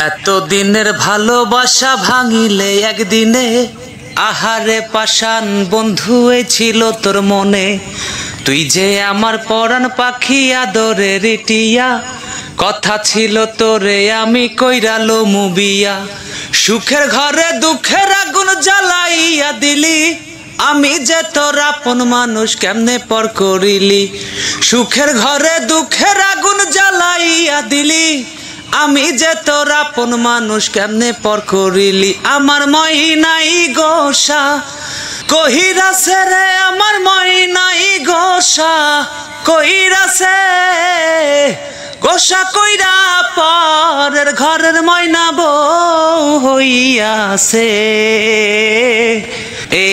এতদিনের ভালোবাসা ভাঙিলে একদিনে, আহারে পাষাণ বন্ধু এই ছিল তোর মনে। তুই যে আমার পরাণ পাখি আদরের টিয়া, কথা ছিল তোরে আমি কইরালো মুবিয়া। সুখের ঘরে দুঃখের আগুন জ্বালাইয়া দিলি, আমি যে তোর আপন মানুষ কেমনে পর করিলি। সুখের ঘরে দুঃখের আগুন জ্বালাইয়া দিলি, আমি যে তোর আপন মানুষ কেমনে পর করিলি। আমার মইনাই গোসা কহিরাছে রে, আমার মইনাই গোসা কইরাছে। গোসা কইরা পরের ঘরের ময়না বউ হইয়াছে। এ